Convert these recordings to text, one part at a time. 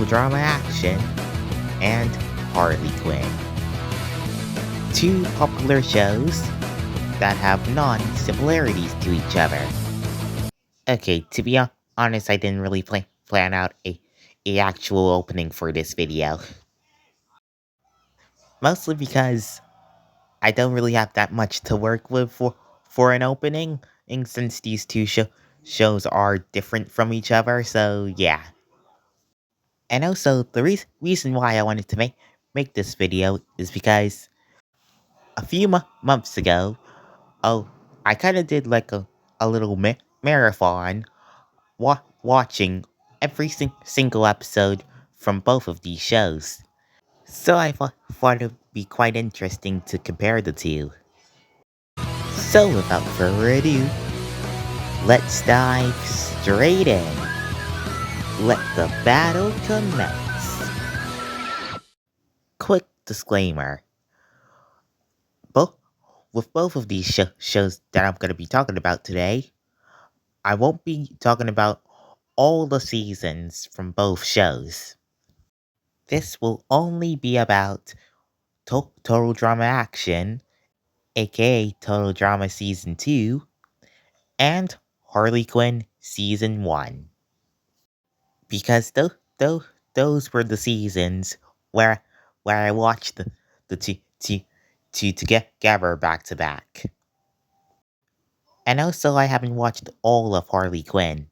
total drama action, and Harley Quinn. Two popular shows that have non-similarities to each other. Okay, to be honest, I didn't really plan out a actual opening for this video. Mostly because I don't really have that much to work with for an opening, and since these two shows are different from each other, so yeah. And also, the reason why I wanted to make this video is because a few months ago, oh, I kind of did like a little marathon watching every single episode from both of these shows. So I thought it would be quite interesting to compare the two. So without further ado, let's dive straight in. Let the battle commence. Quick disclaimer. Both with both of these shows that I'm going to be talking about today, I won't be talking about all the seasons from both shows. This will only be about Total Drama Action, aka Total Drama Season 2, and Harley Quinn Season 1. Because those were the seasons where I watched the two together back to back. And also I haven't watched all of Harley Quinn.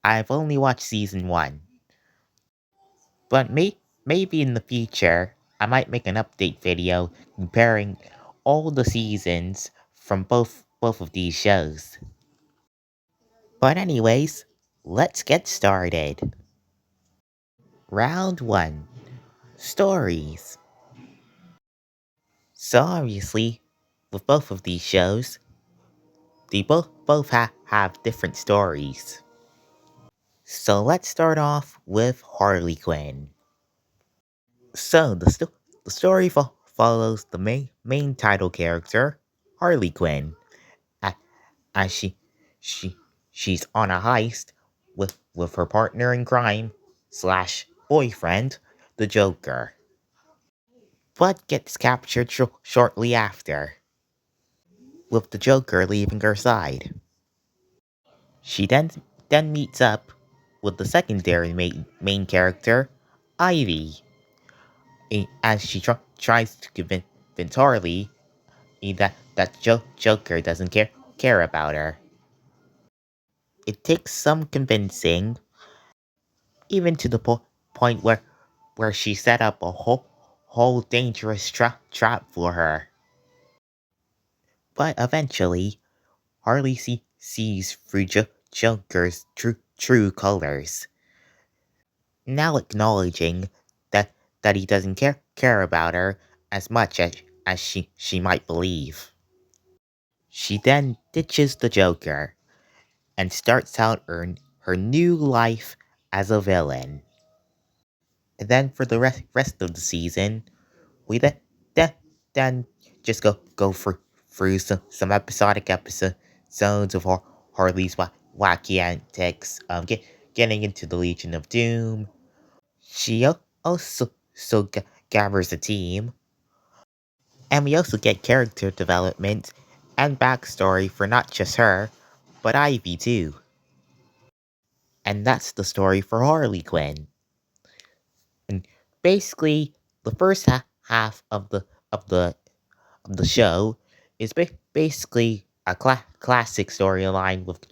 I've only watched Season 1. But maybe in the future, I might make an update video comparing all the seasons from both of these shows. But anyways, let's get started. Round 1. Stories. So obviously, with both of these shows, they both have different stories. So let's start off with Harley Quinn. So the story follows the main title character, Harley Quinn, a- as she she's on a heist with her partner in crime slash boyfriend, the Joker, but gets captured shortly after, with the Joker leaving her side. She then meets up with the secondary main character, Ivy, as she tries to convince Harley that Joker doesn't care about her. It takes some convincing, even to the point where she set up a whole dangerous trap for her. But eventually, Harley sees through Joker's true colors, now acknowledging that he doesn't care about her as much as she might believe. She then ditches the Joker and starts out her new life as a villain. And then for the rest of the season, we then, then just go through some episodic episodes of Harley's wacky antics, getting into the Legion of Doom. She also gathers a team, and we also get character development and backstory for not just her, but Ivy too. And that's the story for Harley Quinn. And basically, the first half of the show is basically a classic storyline with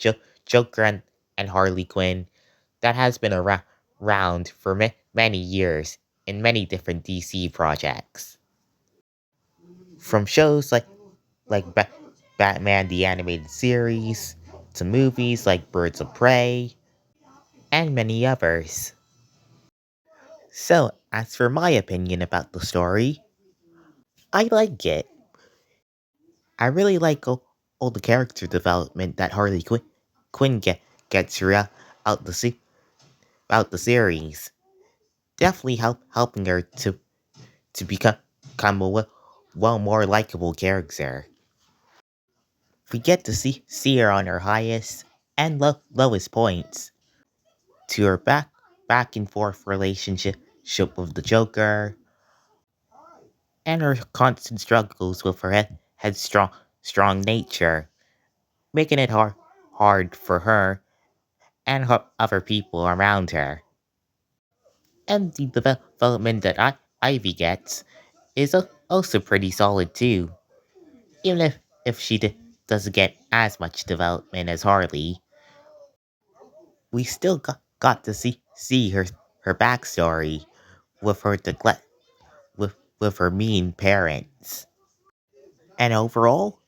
Joker and Harley Quinn that has been around for many years in many different DC projects. From shows like Batman the Animated Series to movies like Birds of Prey and many others. So, as for my opinion about the story, I like it. I really like all the character development that Harley Quinn gets throughout out out the series. Definitely helping her to become a more likable character. We get to see her on her highest and lowest points, to her back and forth relationship with the Joker, and her constant struggles with her headstrong strong nature, making it hard for her and other people around her. And the development that Ivy gets is also pretty solid too, even if she doesn't get as much development as Harley. We still got to see her backstory with her neglect with her mean parents. And overall,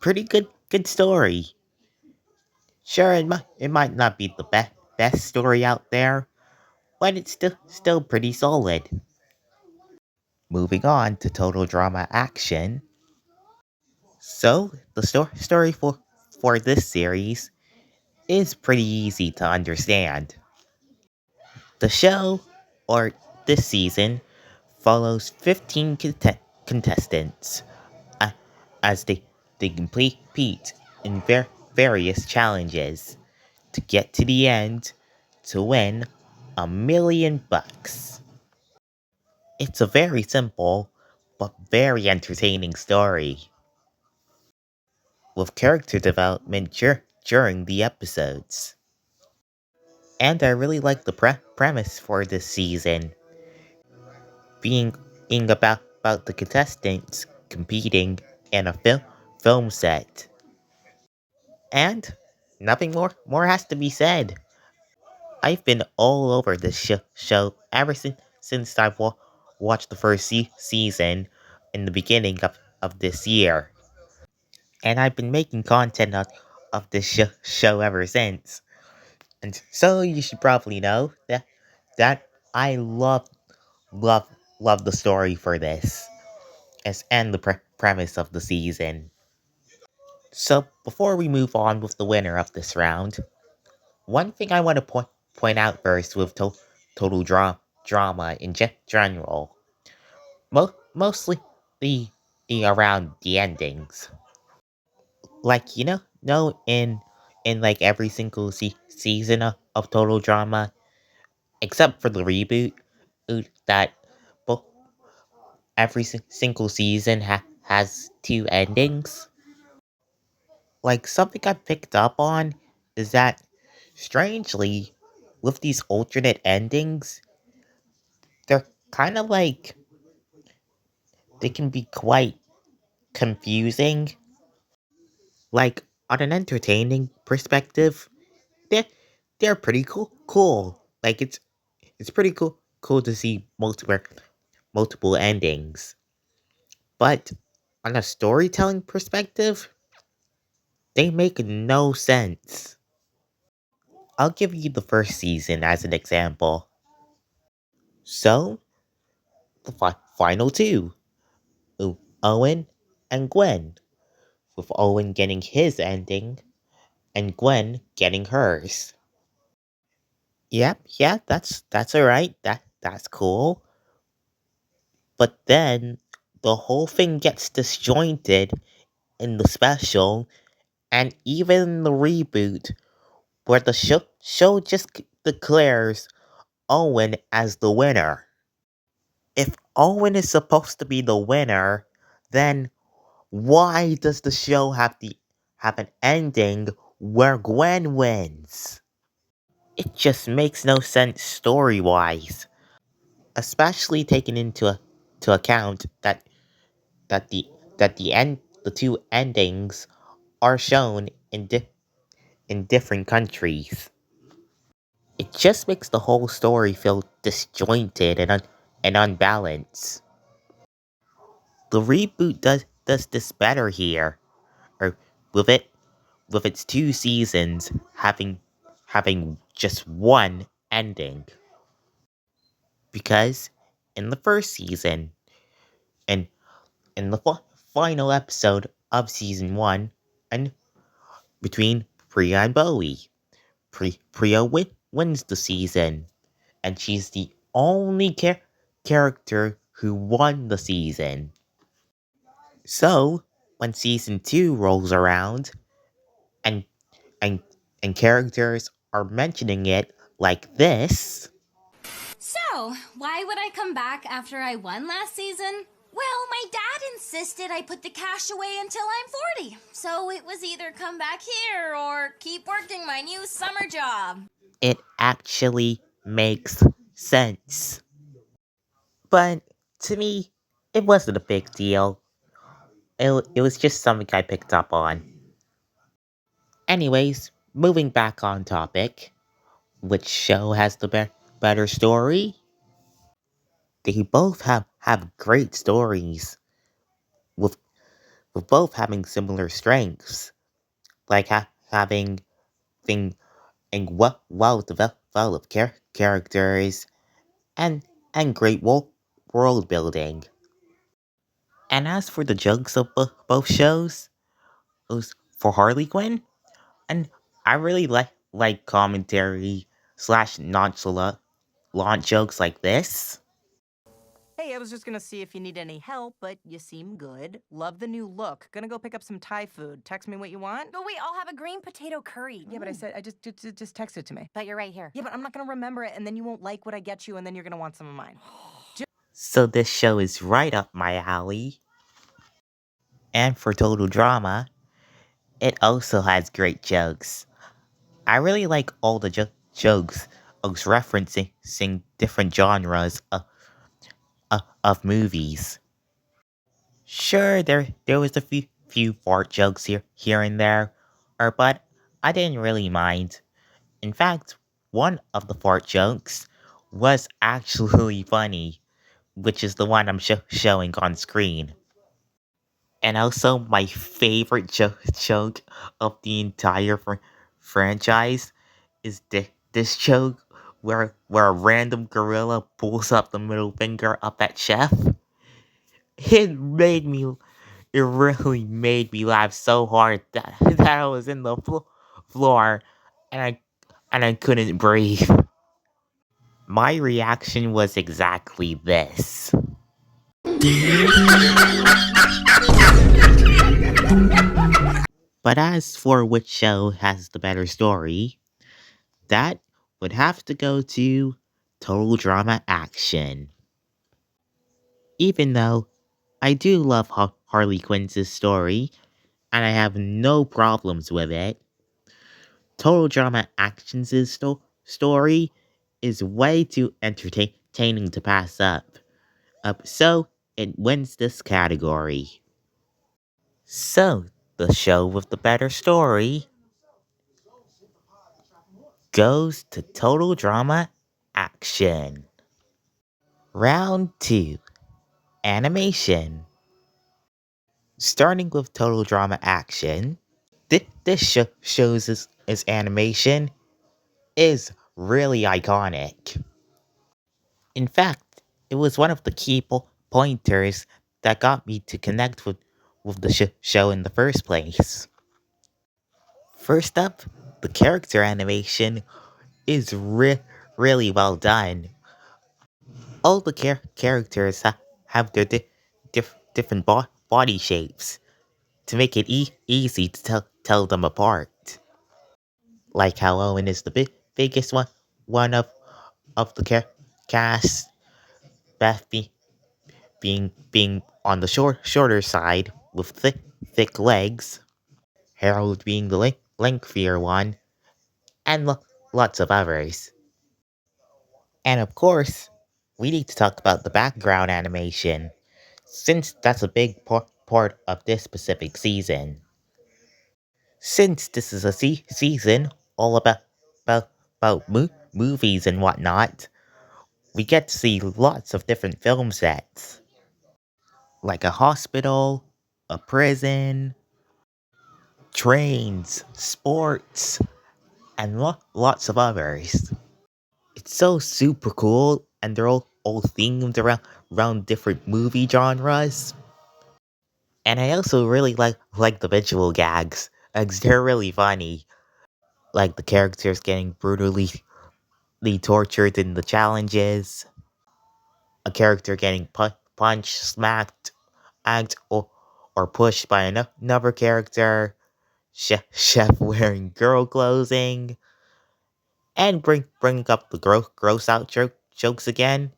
pretty good story. Sure, it might not be the best story out there, but it's still pretty solid. Moving on to total drama action. So the story for this series is pretty easy to understand. The show, or this season, follows 15 contestants uh, as they compete in various challenges to get to the end to win $1 million. It's a very simple but very entertaining story with character development during the episodes. And I really like the premise for this season, being about the contestants competing in a film set. And nothing more has to be said. I've been all over this show ever since I've watched the first season in the beginning of this year. And I've been making content of this show ever since. And so you should probably know that I love, love the story for this, and the premise of the season. So before we move on with the winner of this round, one thing I want to point out first with total drama in general, mostly the, the around the endings. Like no in like every single season of total drama, except for the reboot, that both every single season has two endings. Like something I picked up on is that, strangely, with these alternate endings, they're kind of like they can be quite confusing. Like on an entertaining perspective, they're they're pretty cool. Like it's pretty cool to see multiple endings. But on a storytelling perspective, they make no sense. I'll give you the first season as an example. So, the final two, Owen and Gwen, with Owen getting his ending and Gwen getting hers. Yep, yeah, that's alright. That's cool. But then the whole thing gets disjointed in the special and even in the reboot, where the show just declares Owen as the winner. If Owen is supposed to be the winner, then why does the show have an ending where Gwen wins? It just makes no sense story-wise, especially taking to account that the the two endings are shown in different countries. It just makes the whole story feel disjointed and unbalanced. The reboot does this better here, or with it with its two seasons having just one ending. Because in the first season, and in the final episode of season one, and between Priya and Bowie, Priya wins the season, and she's the only character who won the season. So when season two rolls around, and and and characters are mentioning it like this. So, why would I come back after I won last season? Well, my dad insisted I put the cash away until I'm 40. So it was either come back here or keep working my new summer job. It actually makes sense. But to me, it wasn't a big deal. It was just something I picked up on. Anyways, moving back on topic, which show has the better story? They both have great stories, with, with both having similar strengths, like having thing and well developed characters and great world building. And as for the jokes of both shows, those for Harley Quinn, and I really like commentary slash nonchalant launch jokes like this. Hey, I was just gonna see if you need any help, but you seem good. Love the new look. Gonna go pick up some Thai food. Text me what you want. Oh, wait, I'll have a green potato curry. Yeah, but I said just text it to me. But you're right here. Yeah, but I'm not gonna remember it, and then you won't like what I get you, and then you're gonna want some of mine. So this show is right up my alley. And for total drama, it also has great jokes. I really like all the jokes referencing different genres of movies. Sure, there was a few fart jokes here and there, but I didn't really mind. In fact, one of the fart jokes was actually funny, which is the one I'm showing on screen. And also, my favorite joke of the entire franchise is this joke where a random gorilla pulls up the middle finger up at Chef. It made me, it really made me laugh so hard that, that I was in the floor and I couldn't breathe. My reaction was exactly this. But as for which show has the better story, that would have to go to Total Drama Action. Even though I do love Harley Quinn's story, and I have no problems with it, Total Drama Action's story is way too entertaining to pass up, so it wins this category. So, the show with the better story goes to Total Drama Action. Round 2, Animation. Starting with Total Drama Action, this shows its animation is really iconic. In fact, it was one of the key pointers that got me to connect with the show in the first place. First up, the character animation is really well done. All the characters have their different body shapes to make it easy to tell them apart. Like how Owen is the biggest one of the cast, Beth being on the shorter side with thick legs, Harold being the lengthier one, and lots of others. And of course, we need to talk about the background animation, since that's a big part of this specific season. Since this is a season all about movies and whatnot, we get to see lots of different film sets, like a hospital, a prison, trains, sports, and lots of others. It's so super cool, and they're all themed around different movie genres. And I also really like the visual gags, as they're really funny. Like the characters getting brutally tortured in the challenges, a character getting punched, smacked, agged, or pushed by another character, chef wearing girl clothing, and bring up the gross out jokes again.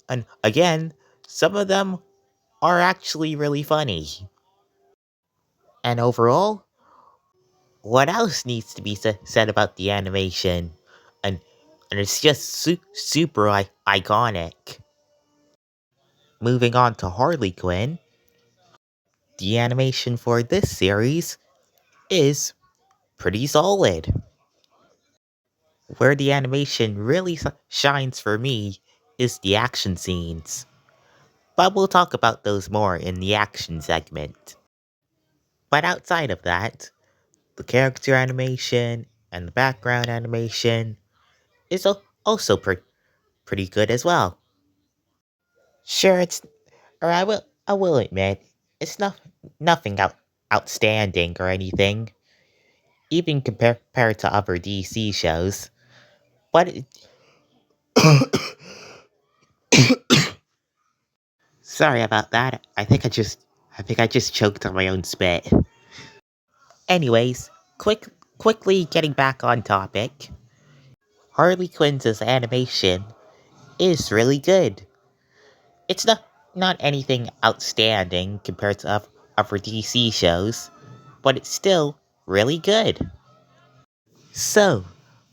And again, some of them are actually really funny. And overall, what else needs to be said about the animation? And and it's just super iconic. Moving on to Harley Quinn, the animation for this series is pretty solid. Where the animation really shines for me is the action scenes. But we'll talk about those more in the action segment. But outside of that, the character animation and the background animation is also pretty good as well. Sure, I will admit it's nothing outstanding or anything, even compared to other DC shows. But sorry about that. I think I just choked on my own spit. Anyways, quickly getting back on topic. Harley Quinn's animation is really good. It's not anything outstanding compared to other DC shows, but it's still really good. So,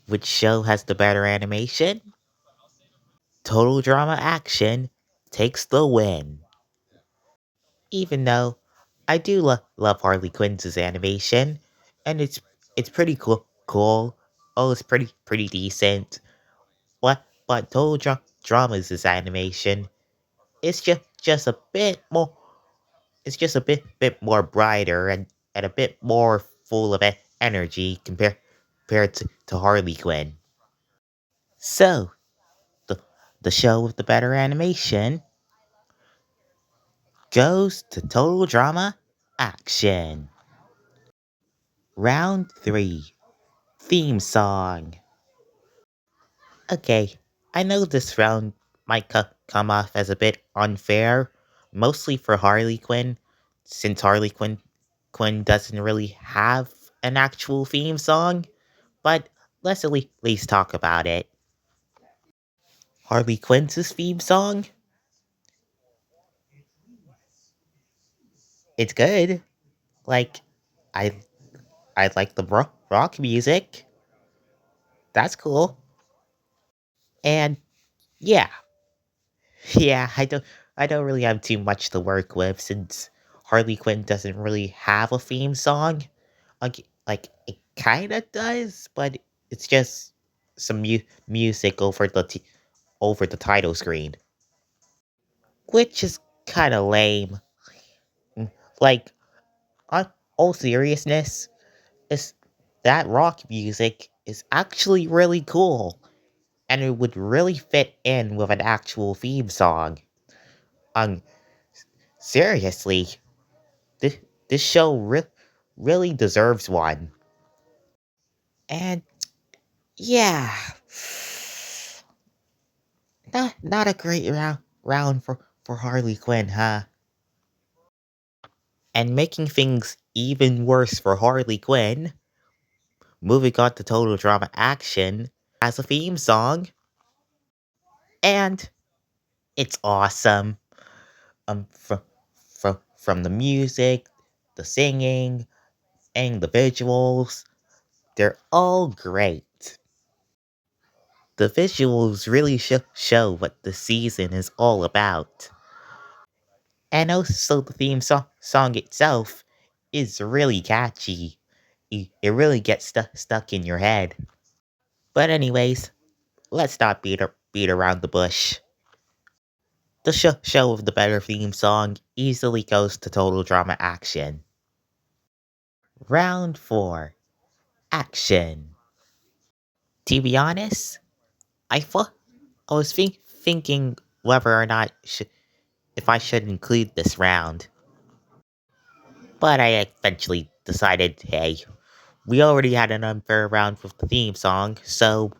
which show has the better animation? Total Drama Action takes the win. Even though I do love Harley Quinn's animation, and it's pretty cool. Oh, it's pretty decent. But Total Drama's animation is just a bit more. It's just a bit more brighter and a bit more full of energy compared to Harley Quinn. So the the show with the better animation goes to Total Drama Action. Round 3. Theme song. Okay, I know this round might come off as a bit unfair, mostly for Harley Quinn, since Quinn doesn't really have an actual theme song, but let's at least talk about it. Harley Quinn's theme song? It's good. Like, I I like the rock music. That's cool. And yeah, yeah, I don't really have too much to work with since Harley Quinn doesn't really have a theme song. Like it kind of does, but it's just some music over over the title screen, which is kind of lame. Like on all seriousness, is that rock music is actually really cool, and it would really fit in with an actual theme song. Um, seriously, this this show really deserves one. And yeah, not a great round for Harley Quinn, huh? And making things even worse for Harley Quinn, moving on to Total Drama Action has a theme song, and it's awesome. From the music, the singing, and the visuals, they're all great. The visuals really show what the season is all about. And also the song itself is really catchy. It really gets stuck in your head. But anyways, let's not beat around the bush. The show of the better theme song easily goes to Total Drama Action. Round 4. Action. To be honest, I was thinking whether or not if I should include this round. But I eventually decided, hey, we already had an unfair round with the theme song, so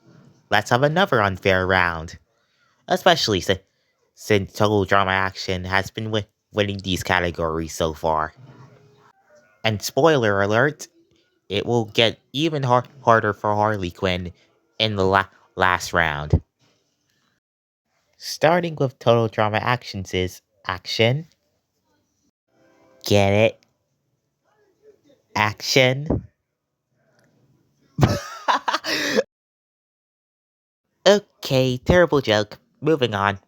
let's have another unfair round. Especially since Total Drama Action has been winning these categories so far. And spoiler alert, it will get even harder for Harley Quinn in the last round. Starting with total drama actions is action. Get it? Action. Okay, terrible joke. Moving on.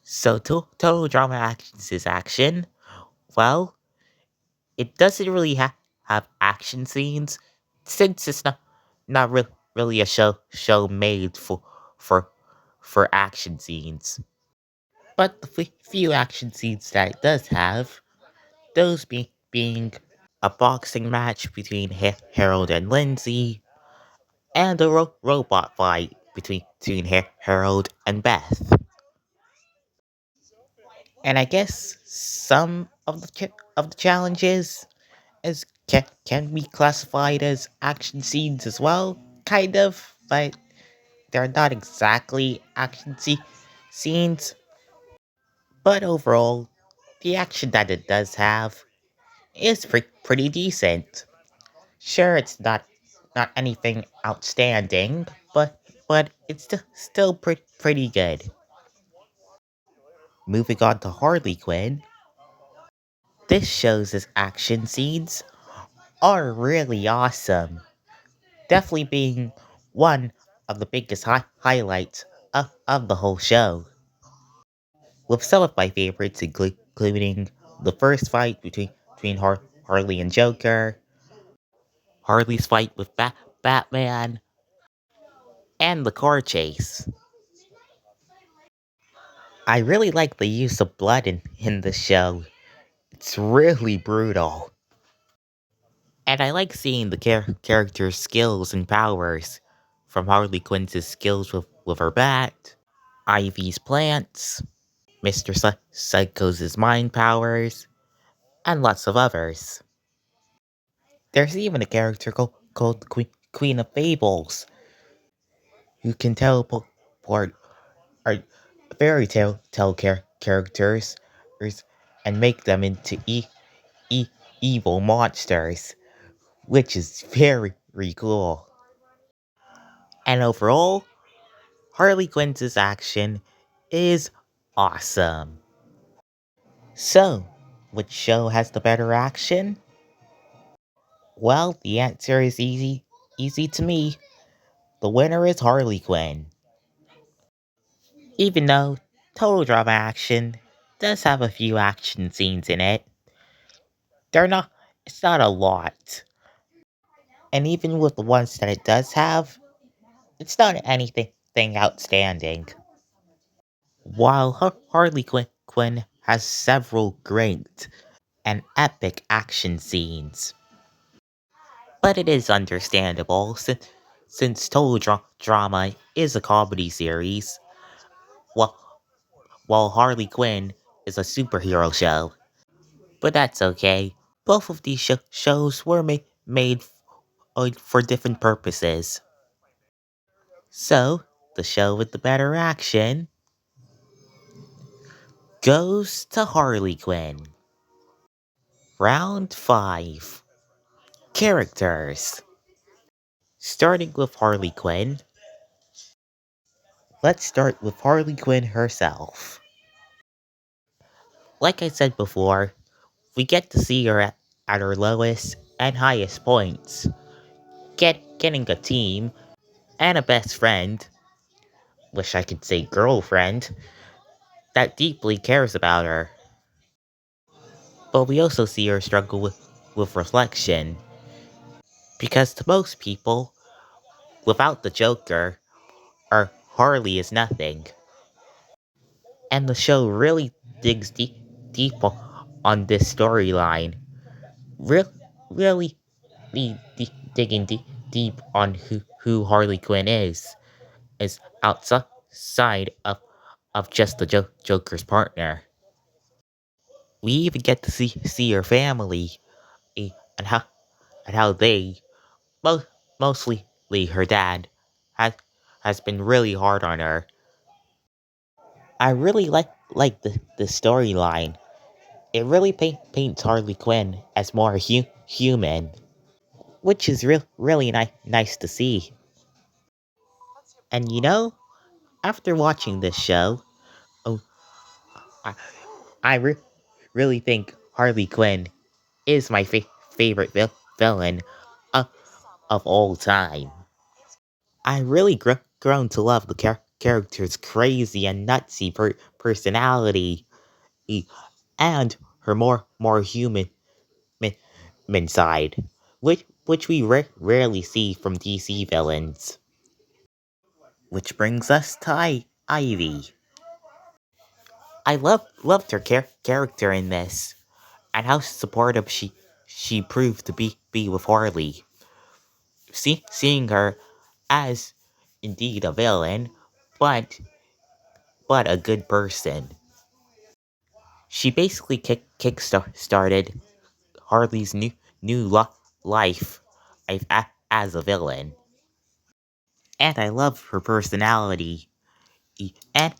So, total drama actions is action. Well, it doesn't really have action scenes since it's not really a show made for for action scenes. But the few action scenes that it does have, those being a boxing match between Harold and Lindsay, and a robot fight between Harold and Beth. And I guess some of of the challenges can be classified as action scenes as well, kind of, but they're not exactly scenes. But overall, the action that it does have is pretty decent. Sure, it's not anything outstanding, but it's still pretty good. Moving on to Harley Quinn, this show's action scenes are really awesome. Definitely being one of the biggest highlights of the whole show. With some of my favorites including the first fight between Harley and Joker, Harley's fight with Batman, and the car chase. I really like the use of blood in the show. It's really brutal. And I like seeing the character's skills and powers, from Harley Quinn's skills with her bat, Ivy's plants, Mr. Psycho's mind powers, and lots of others. There's even a character called the Queen of Fables, who can teleport our tell characters and make them into e- evil monsters, which is very cool. And overall, Harley Quinn's action is awesome. So, which show has the better action? Well, the answer is easy to me. The winner is Harley Quinn. Even though Total Drama Action does have a few action scenes in it, they're not it's not a lot. And even with the ones that it does have, it's not anything outstanding. While Harley Quinn has several great and epic action scenes. But it is understandable since Total Drama is a comedy series, while, while Harley Quinn is a superhero show. But that's okay. Both of these shows were made for different purposes. So, the show with the better action goes to Harley Quinn. Round 5. Characters. Starting with Harley Quinn, let's start with Harley Quinn herself. Like I said before, we get to see her at her lowest and highest points, getting a team and a best friend, wish I could say girlfriend, that deeply cares about her. But we also see her struggle with reflection, because to most people, without the Joker, our Harley is nothing. And the show really digs deep on this storyline. Real, really digging deep on who Harley Quinn is outside of just the Joker's partner. We even get to see her family, eh, and how they, mo- mostly her dad, has has been really hard on her. I really like the storyline. It really paints Harley Quinn as more human, which is really nice to see. And after watching this show, oh, I, I really think Harley Quinn is my favorite villain of, of all time. I really grown to love the character's crazy and nutsy personality, and her more human side, which we rarely see from DC villains. Which brings us to Ivy. I loved her character in this, and how supportive she proved to be with Harley. Seeing her as indeed a villain, but a good person. She basically started Harley's new life as a villain, and I love her personality and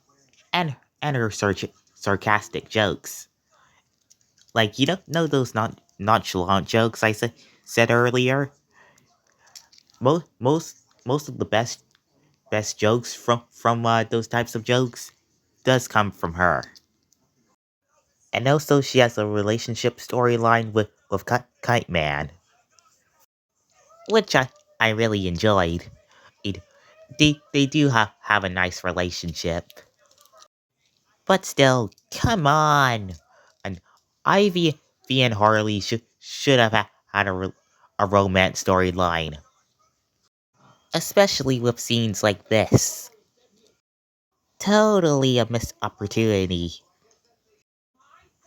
her sarcastic jokes. Like, know those nonchalant jokes I said earlier. Most of the best jokes from those types of jokes does come from her. And also, she has a relationship storyline with Kite Man, which I really enjoyed. It, they do have a nice relationship. But still, come on! And Ivy and Harley should have had a romance storyline. Especially with scenes like this. Totally a missed opportunity.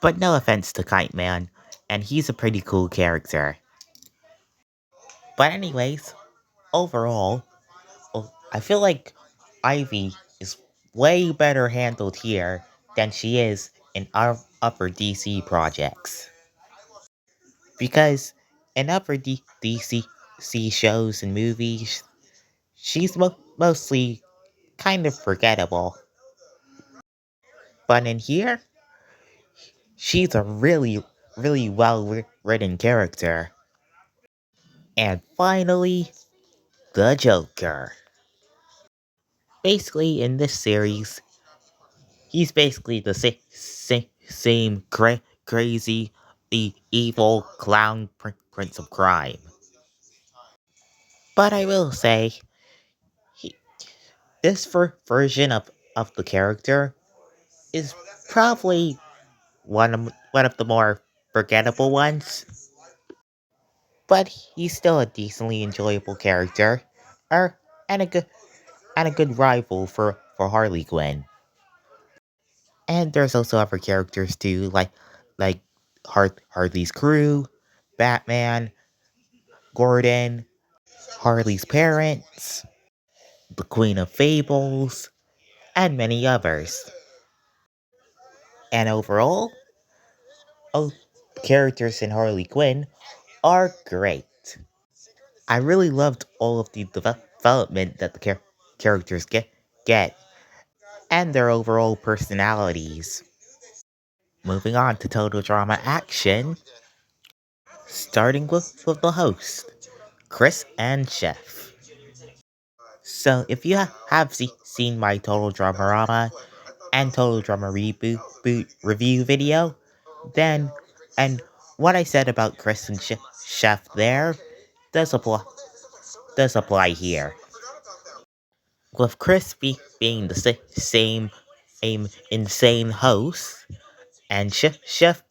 But no offense to Kite Man, and he's a pretty cool character. But anyways, overall, I feel like Ivy is way better handled here than she is in our upper DC projects. Because in upper DC shows and movies, she's mostly kind of forgettable. But in here, she's a really well written character. And finally, the Joker. Basically, in this series, he's basically the same crazy, evil clown prince of crime. But I will say, he, this version of the character is probably one of the more forgettable ones. But he's still a decently enjoyable character, er, and a good rival for Harley Quinn. And there's also other characters too, like Harley's crew, Batman, Gordon, Harley's parents, the Queen of Fables, and many others. And overall, oh, characters in Harley Quinn are great. I really loved all of the development that the characters get, and their overall personalities. Moving on to total drama action, starting with the host, Chris and Chef. So, if you have seen my Total Drama and Total Drama Reboot review video, then, and what I said about Chris and Chef there does apply here. With Chris being the same insane host, and Chef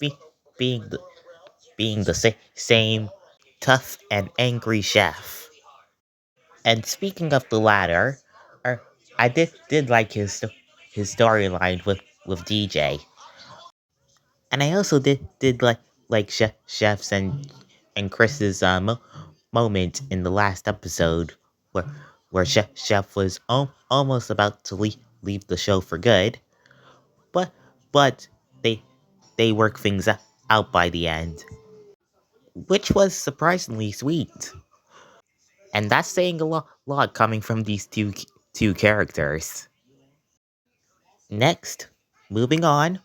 being the same tough and angry chef. And speaking of the latter, I did like his storyline with DJ, and I also did like Chef's and Chris's moment in the last episode where Chef was almost about to leave the show for good, but but they work things out by the end, which was surprisingly sweet. And that's saying a lot coming from these two characters. Next, moving on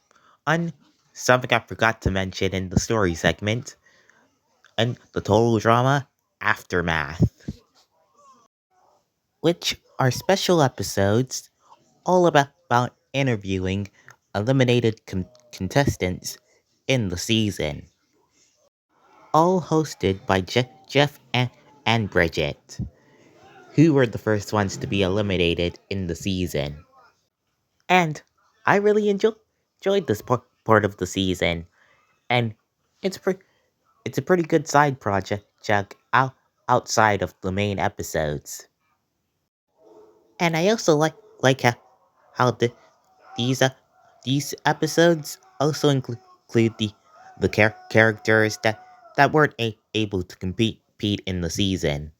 something I forgot to mention in the story segment, and the total drama aftermath, which are special episodes all about interviewing eliminated contestants in the season, all hosted by Jeff and Bridget, who were the first ones to be eliminated in the season. And I really enjoyed this part of the season, and it's it's a pretty good side project outside of the main episodes. And I also like how these uh, these episodes also include the characters that weren't able to compete in the season.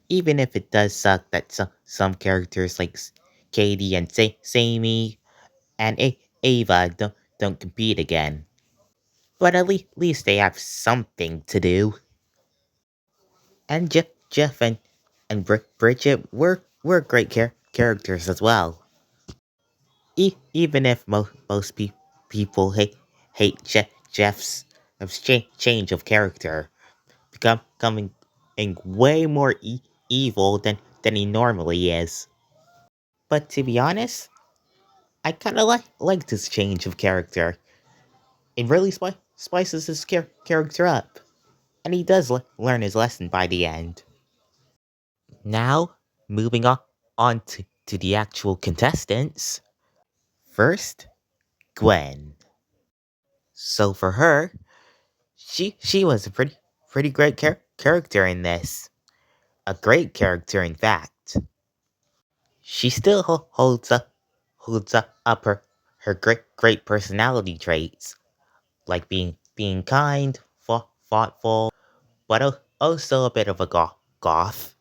Even if it does suck that some characters like Katie and Sammy and Ava don't compete again. But at least they have something to do. And Jeff and Bridget were great characters as well. Even if most people hate Jeff's change of character, becoming way more evil than he normally is. But to be honest, I kind of like this change of character. It really spices his character up, and he does learn his lesson by the end. Now, moving on to the actual contestants. First, Gwen. So for her, she was a pretty great character in this. A great character, in fact. She still holds up her great personality traits, like being kind, thoughtful, but also a bit of a goth,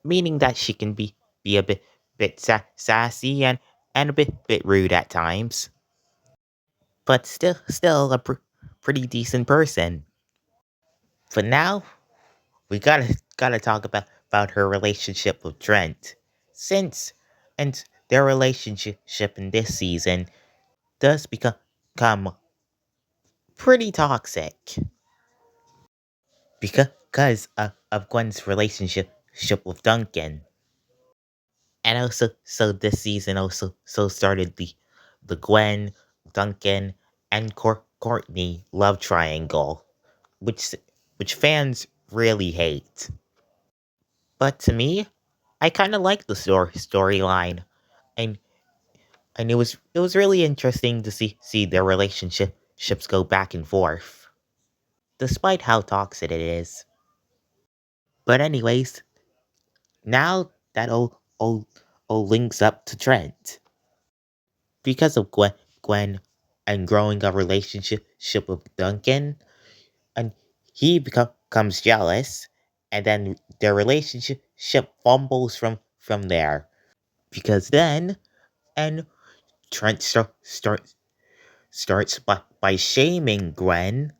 meaning that she can be a bit sassy and a bit rude at times, but still a pretty decent person. But now we gotta talk about her relationship with Trent, since and their relationship in this season does become pretty toxic because of Gwen's relationship with Duncan. And also, so this season also started the Gwen, Duncan, and Courtney love triangle, which which fans really hate. But to me, I kind of like the storyline, and it was really interesting to see their relationships go back and forth, despite how toxic it is. But anyways, now that all links up to Trent. Because of Gwen and growing a relationship with Duncan, and he becomes jealous, and then their relationship fumbles from there. Because then, and Trent starts by shaming Gwen,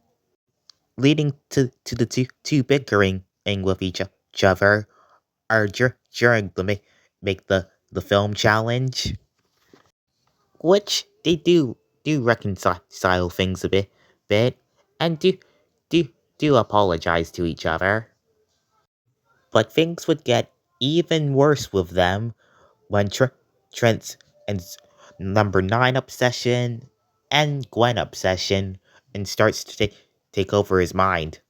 leading to the two bickering with each other, or during the make the film challenge, which they do reconcile things a bit, and do do apologize to each other. But things would get even worse with them when Trent's and number 9 obsession and Gwen obsession and starts to take over his mind,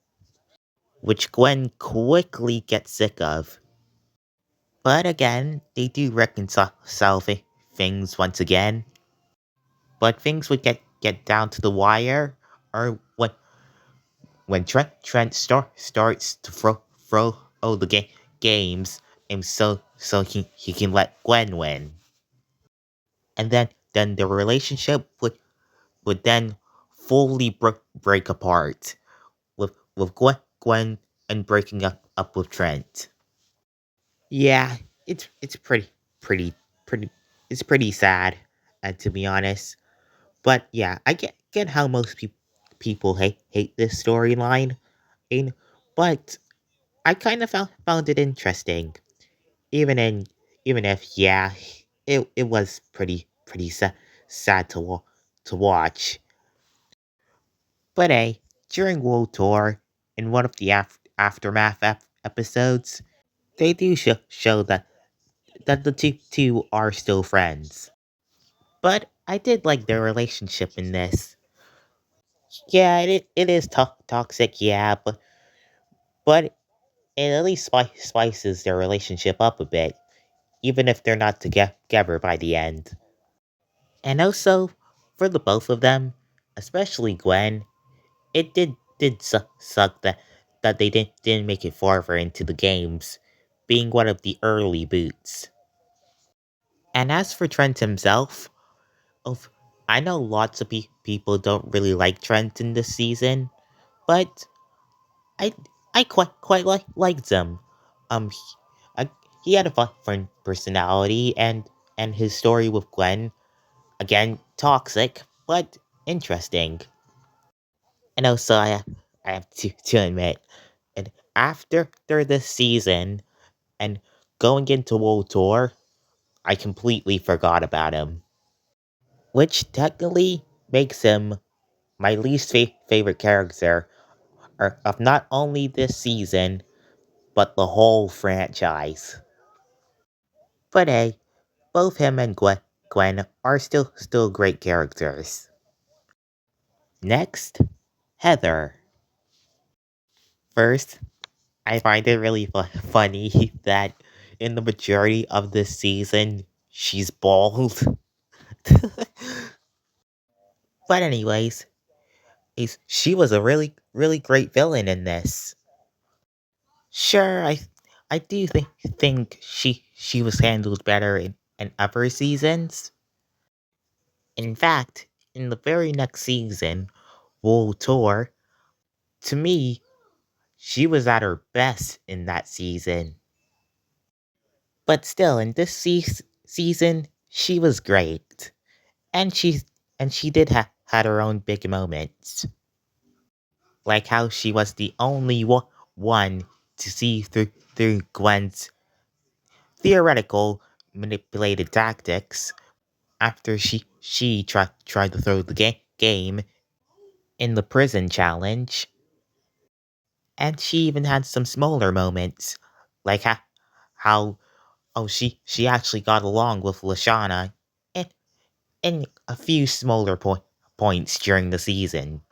which Gwen quickly gets sick of. But again, they do reconcile things once again. But things would get down to the wire, or when Trent starts to throw all the games, and so he can let Gwen win, and then the relationship would then fully break apart with Gwen and breaking up with Trent. Yeah, it's pretty pretty it's pretty sad, to be honest. But yeah, I get how most people hate this storyline, and but I kind of found it interesting, even in even if yeah, it was pretty sad to watch. But during World Tour, in one of the aftermath episodes, they do show that the two are still friends. But I did like their relationship in this. Yeah, it is toxic, yeah, but it at least spices their relationship up a bit, even if they're not together by the end. And also, for the both of them, especially Gwen, it did suck that they didn't make it farther into the games, being one of the early boots. And as for Trent himself, of I know lots of people don't really like Trent in this season, but I I quite liked him. Um, he, he had a fun personality, and his story with Gwen, again toxic but interesting. And also, I have to admit, and after this season and going into World Tour, I completely forgot about him, which technically makes him my least favorite character of not only this season but the whole franchise. But hey, both him and Gwen are still great characters. Next, Heather. First, I find it really funny that in the majority of this season, she's bald. But anyways, she was a really great villain in this. Sure, I do think she was handled better in other seasons. In fact, in the very next season, World Tour, to me, she was at her best in that season. But still, in this season, she was great, and she did had her own big moments, like how she was the only one to see through Gwen's theoretical manipulated tactics after she tried to throw the game in the prison challenge, and she even had some smaller moments, like how oh she actually got along with Lashana in a few smaller points during the season.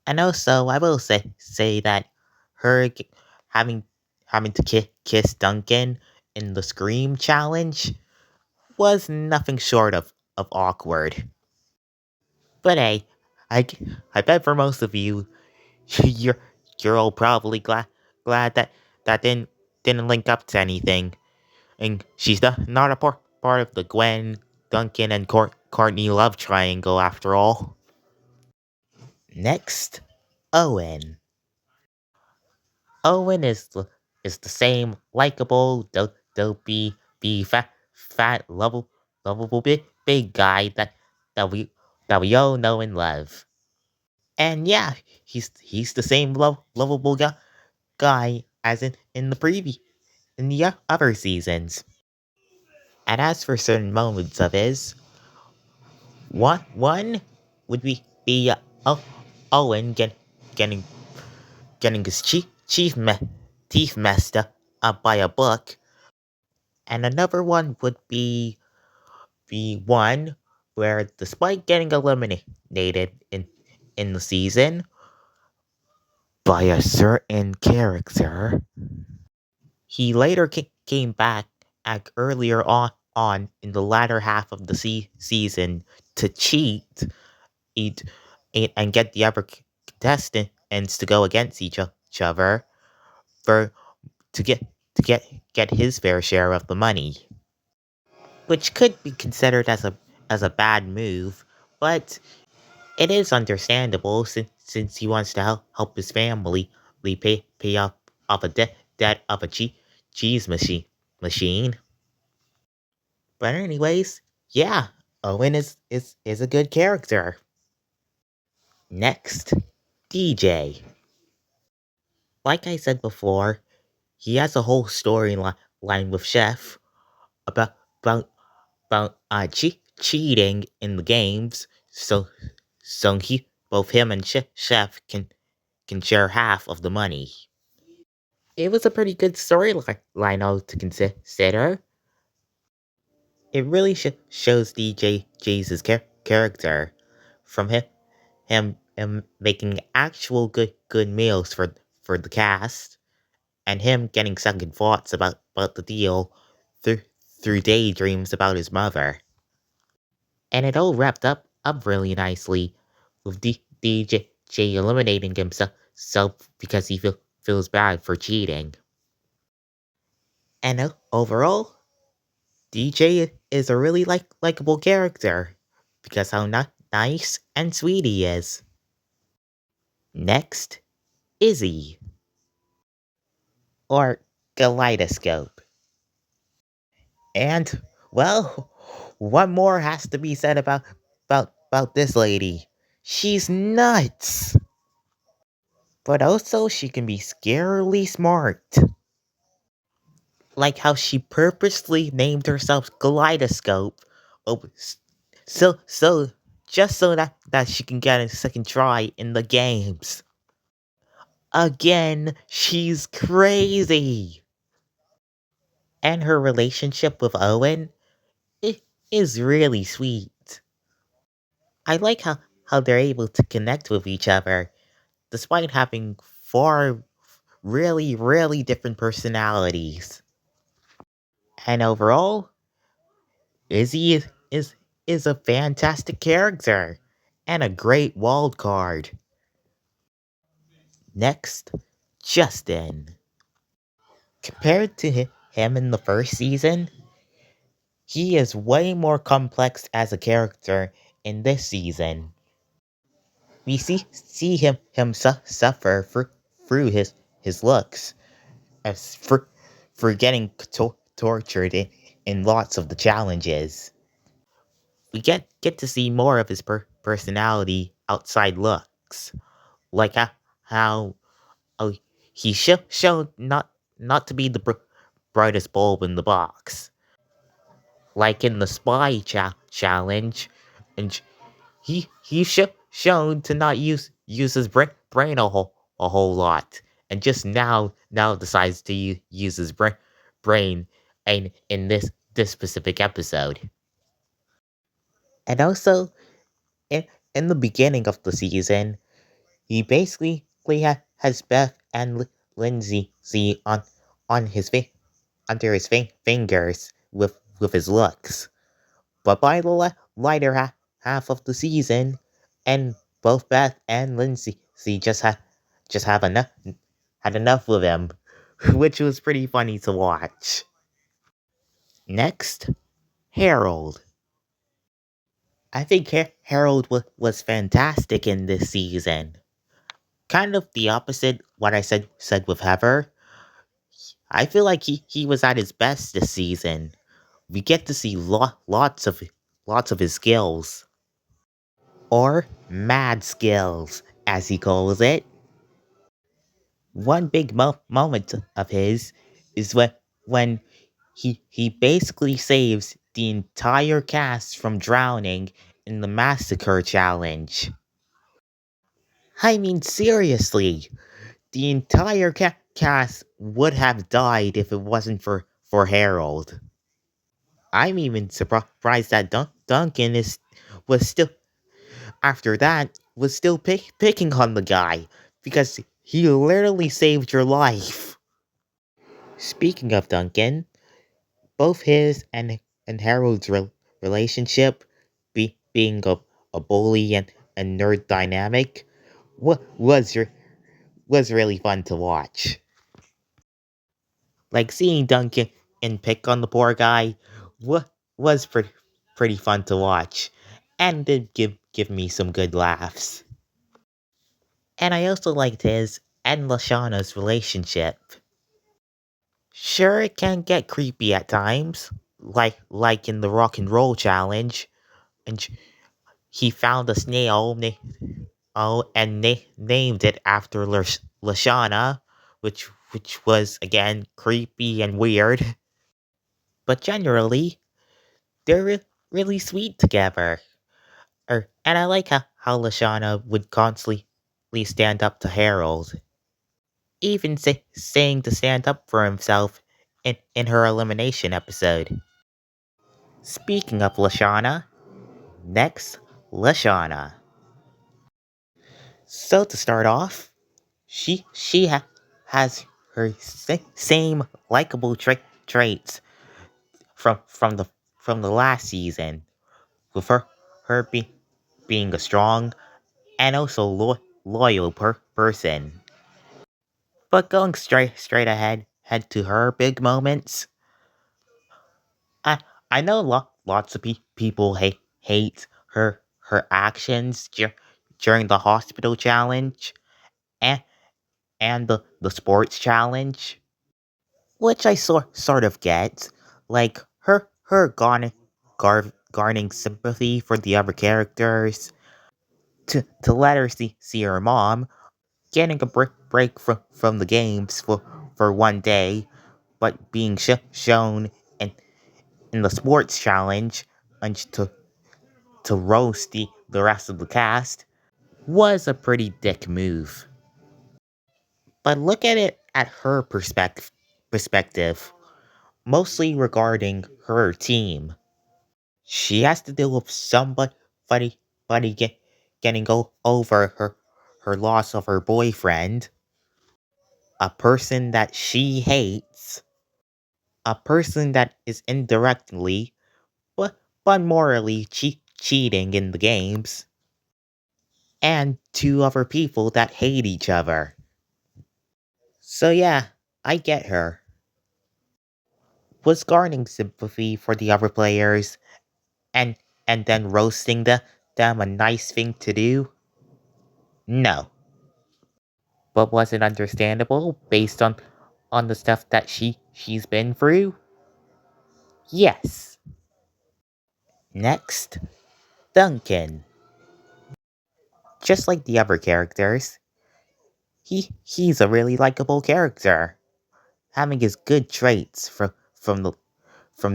And also, I will say that her having to kiss Duncan in the Scream challenge was nothing short of awkward. But hey, I, I bet for most of you, you're all probably glad that didn't link up to anything, and she's not a part of the Gwen, Duncan, and Courtney love triangle after all. Next, Owen. Owen is the same likable, dopey, fat, lovable big guy that we that we all know and love. And yeah, he's the same lovable guy as in the in the other seasons. And as for certain moments of his, one would be Owen getting getting his teeth messed up by a book, and another one would be one where, despite getting eliminated in the season by a certain character, he later came back earlier on in the latter half of the season to cheat eat, and get the other contestants to go against each other for to get his fair share of the money, which could be considered as a bad move, but it is understandable since he wants to help his family pay off a debt of a cheese machine. But anyways, yeah, Owen is a good character. Next, DJ. Like I said before, he has a whole storyline with Chef about about cheating in the games, so he both him and Chef can share half of the money. it was a pretty good storyline to consider. It really shows DJ's character from him making actual good meals for the cast, and him getting second thoughts about the deal through through daydreams about his mother. And it all wrapped up really nicely with DJ eliminating himself because he feels bad for cheating. And overall, DJ is a really likable character because how nice and sweet he is. Next, Izzy, or Kaleidoscope. And, well, what more has to be said about this lady? She's nuts! But also, she can be scarily smart. Like how she purposely named herself Kaleidoscope. Oh, so just so that she can get a second try in the games. Again, she's crazy. And her relationship with Owen is really sweet. I like how they're able to connect with each other despite having four really different personalities. And overall, Izzy is a fantastic character and a great wild card. Next, Justin. Compared to him in the first season, he is way more complex as a character in this season. We see him suffer through his looks, as for getting tortured in lots of the challenges. We get to see more of his personality outside looks, like how oh, he showed not to be the brightest bulb in the box, like in the spy challenge, and he shown to not use his brain a whole lot, and just now decides to use his brain in this specific episode. And also in in the beginning of the season, he basically has Beth and Lindsay see on his under his fingers with his looks. But by the later half of the season, and both Beth and Lindsay just have enough had enough of him, which was pretty funny to watch. Next, Harold. I think Harold was fantastic in this season. Kind of the opposite what I said with Heather. I feel like he was at his best this season. We get to see lots of his skills, or mad skills, as he calls it. One big moment of his is when he basically saves the entire cast from drowning in the massacre challenge. I mean, seriously, the entire cast would have died if it wasn't for Harold. I'm even surprised that Duncan was still after that was still picking on the guy because he literally saved your life. Speaking of Duncan, both his and Harold's relationship, being a bully and nerd dynamic, was really fun to watch. Like seeing Duncan and pick on the poor guy was pretty fun to watch, and did give me some good laughs. And I also liked his and Lashana's relationship. Sure, it can get creepy at times, like in the rock and roll challenge, and he found a snail and named it after Lashana, which was again creepy and weird. But generally, they're really sweet together. And I like how Lashana would constantly stand up to Harold. even saying to stand up for himself in her elimination episode. Speaking of Lashana, next, Lashana. So to start off, she has her same likable traits from the last season, with her being a strong and also loyal person. But going straight ahead head to her big moments, I I know lots of people hate her actions during the hospital challenge and the sports challenge, which I sort of get. Like her garnering sympathy for the other characters, to let her see her mom getting a break from the games for one day, but being shown in the sports challenge and to roast the rest of the cast was a pretty dick move. But look at it at her perspective, mostly regarding her team. She has to deal with somebody getting over her loss of her boyfriend, a person that she hates, a person that is indirectly but morally cheating in the games, and two other people that hate each other. So yeah, I get her. Was garnering sympathy for the other players and then roasting them a nice thing to do? No. But was it understandable based on the stuff that she's been through? Yes. Next, Duncan. Just like the other characters, he's a really likable character, having his good traits from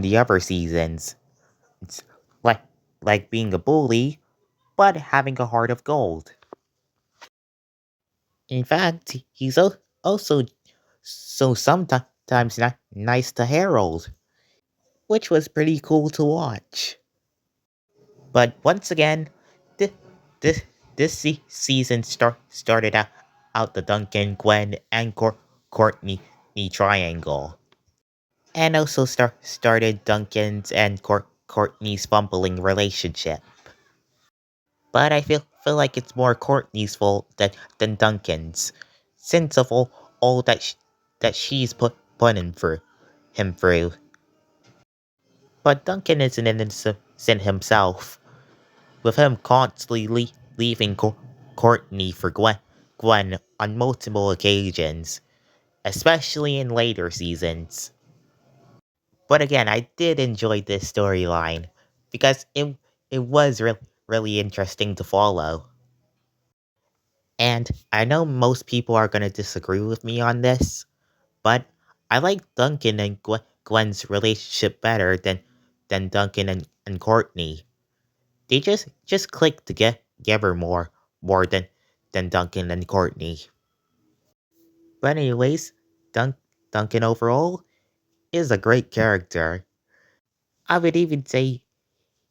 the other seasons. It's like being a bully, but having a heart of gold. In fact, he's also so sometimes nice to Harold, which was pretty cool to watch. But once again, th- this season started out the Duncan, Gwen, and Courtney triangle, and also started Duncan's and Courtney's bumbling relationship. But I feel like it's more Courtney's fault than Duncan's, since of all that she's put him through. But Duncan isn't innocent himself, with him constantly leaving Courtney for Gwen on multiple occasions, especially in later seasons. But again, I did enjoy this storyline because it was really interesting to follow. And I know most people are going to disagree with me on this, but I like Duncan and Gwen's relationship better than Duncan and Courtney. They just click together more than Duncan and Courtney. But anyways, Duncan overall is a great character. I would even say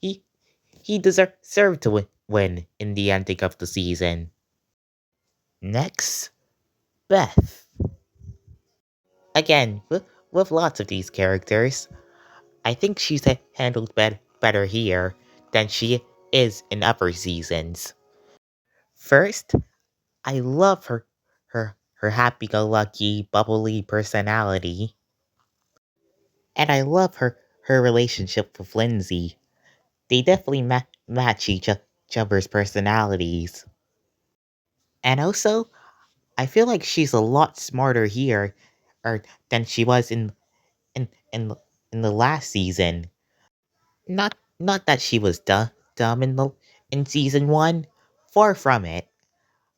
he deserved to win in the ending of the season. Next, Beth. Again, with lots of these characters, I think she's handled better here than she is in other seasons. First, I love her happy-go-lucky, bubbly personality, and I love her relationship with Lindsay. They definitely match each other's personalities. And also, I feel like she's a lot smarter here, than she was in in in the last season. Not that she was dumb in season one. Far from it.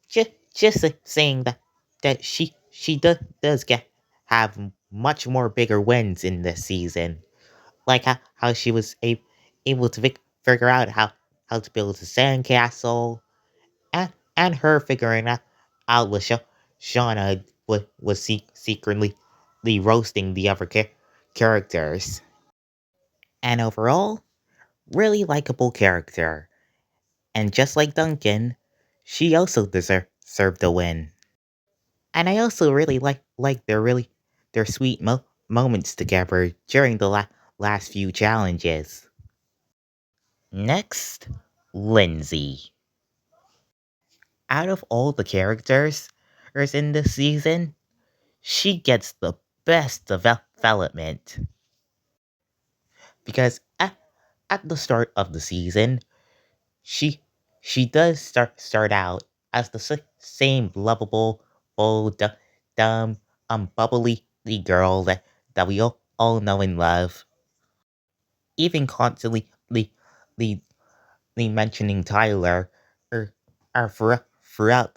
Just saying that she does get have much more bigger wins in this season. Like how she was able to figure out how to build a sandcastle, and her figuring out with Shauna was secretly roasting the other characters. And overall, really likable character. And just like Duncan, she also deserved the win. And I also really like their sweet moments together during the last few challenges. Next, Lindsay. Out of all the characters in this season, she gets the best development because at the start of the season, she she does start out as the same lovable, bold, dumb, bubbly girl that we all know and love. Even constantly mentioning Tyler throughout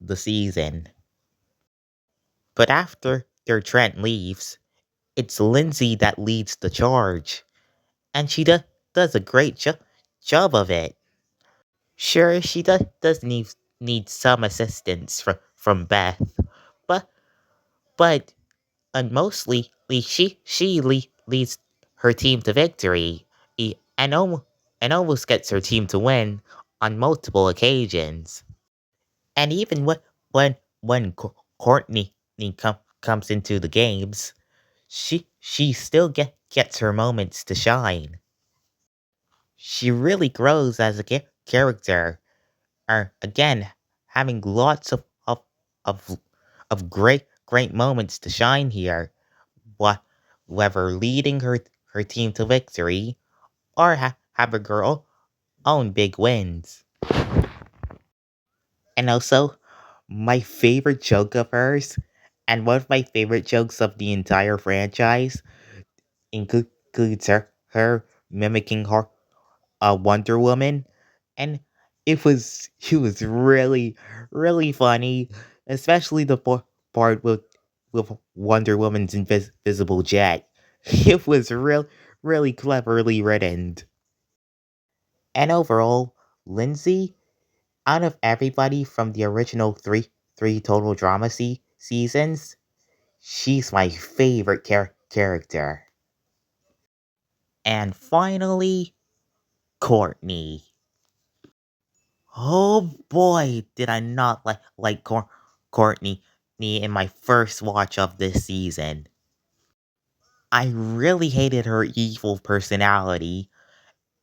the season. But after their Trent leaves, it's Lindsay that leads the charge, and she does a great job of it. Sure, she does need some assistance from Beth, but but mostly she leads her team to victory, and almost gets her team to win on multiple occasions. And even when Courtney comes into the games, she still gets her moments to shine. She really grows as a character. Again, having lots of great moments to shine here. What whether leading her team to victory or have a girl own big wins. And also, my favorite joke of hers, and one of my favorite jokes of the entire franchise, includes her mimicking her Wonder Woman, and it was really funny, especially the part with Wonder Woman's invisible jet. It was really cleverly written. And overall, Lindsay, out of everybody from the original three total drama seasons, she's my favorite character. And finally, Courtney. Oh boy, did I not like Courtney in my first watch of this season. I really hated her evil personality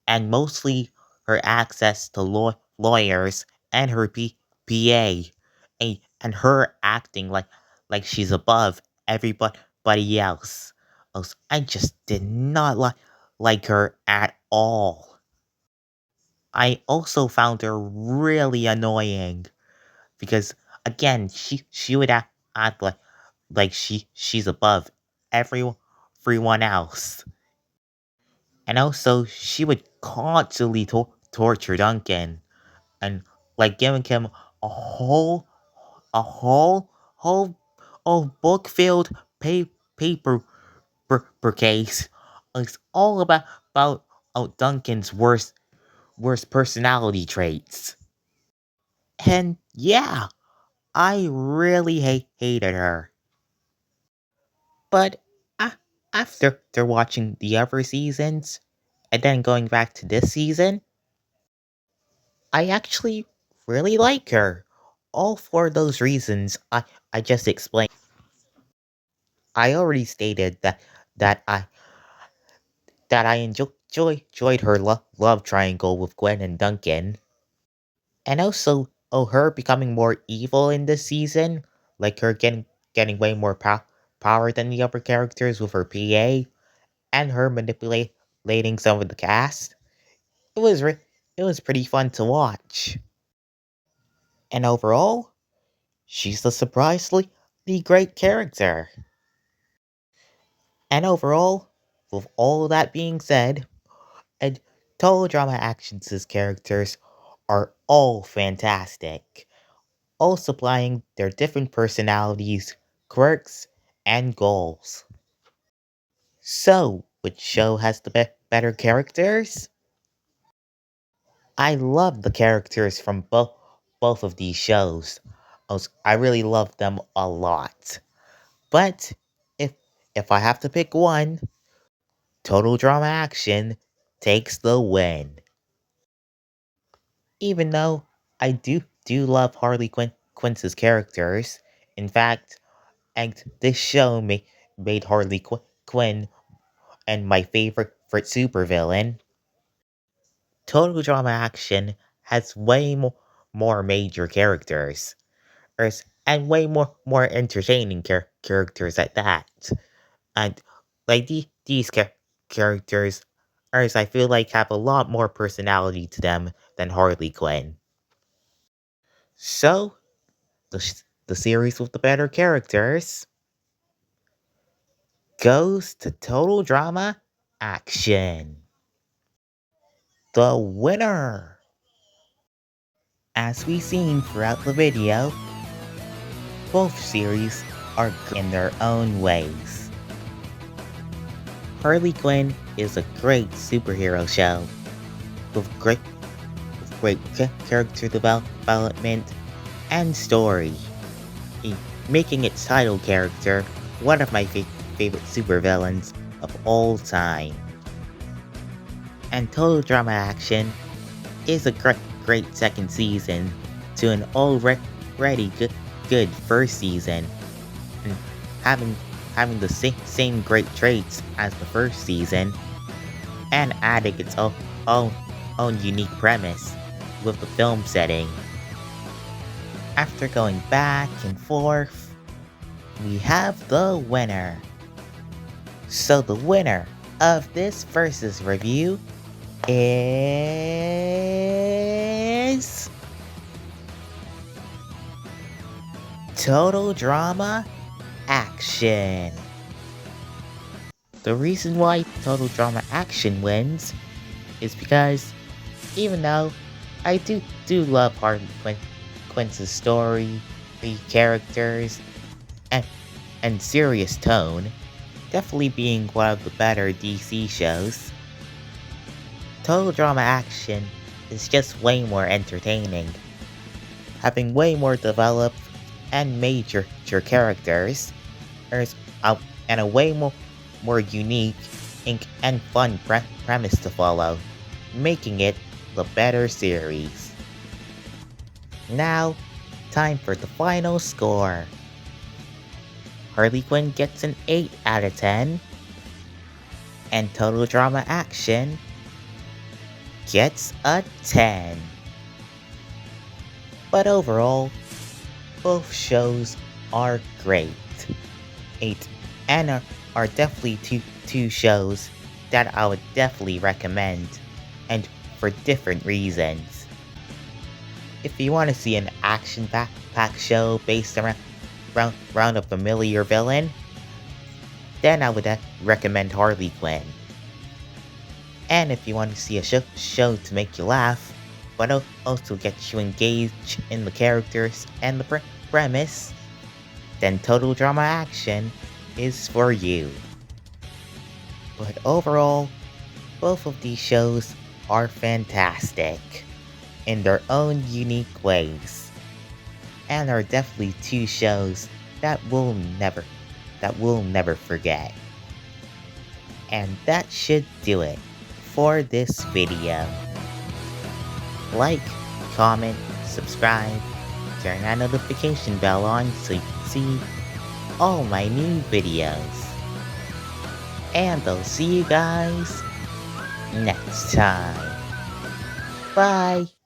and mostly her access to lawyers and her PA and her acting like she's above everybody else. I just did not like her at all. I also found her really annoying because again she would act like she's above everyone else, and also she would constantly torture Duncan and like giving him a whole book filled paper per case. It's all about Duncan's worst personality traits. And yeah, I really hated her. But after watching the other seasons, and then going back to this season, I actually really like her. All for those reasons I just explained. I already stated that I enjoyed her love triangle with Gwen and Duncan, and also her becoming more evil in this season, like her getting way more power than the other characters with her PA, and her manipulating some of the cast. It was it was pretty fun to watch. And overall, she's a surprisingly great character. And overall, with all of that being said, and Total Drama Actions' characters are all fantastic, all supplying their different personalities, quirks, and goals. So, which show has the better characters? I love the characters from both of these shows. I really love them a lot. But if if I have to pick one, Total Drama Action takes the win. Even though I do love Quinn's characters. In fact, and this show made Quinn and my favorite supervillain. Total Drama Action has way more major characters, and way more entertaining characters at that. And like these characters, I feel like have a lot more personality to them than Harley Quinn. So the series with the better characters goes to Total Drama Action. The winner! As we've seen throughout the video, both series are great in their own ways. Harley Quinn is a great superhero show with great character development and story, making its title character one of my favorite supervillains of all time. And Total Drama Action is a great second season to an already good first season, and having the same great traits as the first season, and adding its own unique premise with the film setting. After going back and forth, we have the winner. So the winner of this versus review is Total Drama Action. The reason why Total Drama Action wins is because even though I do love Harley Quinn's story, the characters, and serious tone, definitely being one of the better DC shows, Total Drama Action is just way more entertaining, having way more developed and major characters, and a way more unique and fun premise to follow, making it the better series. Now, time for the final score. Harley Quinn gets an 8 out of 10, and Total Drama Action gets a 10. But overall, both shows are great. And are definitely two shows that I would definitely recommend, and for different reasons. If you want to see an action-packed show based around a familiar villain, then I would recommend Harley Quinn. And if you want to see a show to make you laugh, but also get you engaged in the characters and the premise, then Total Drama Action is for you. But overall, both of these shows are fantastic in their own unique ways, and are definitely two shows that we'll never forget. And that should do it for this video. Like, comment, subscribe, turn that notification bell on so you can see all my new videos. And I'll see you guys next time. Bye!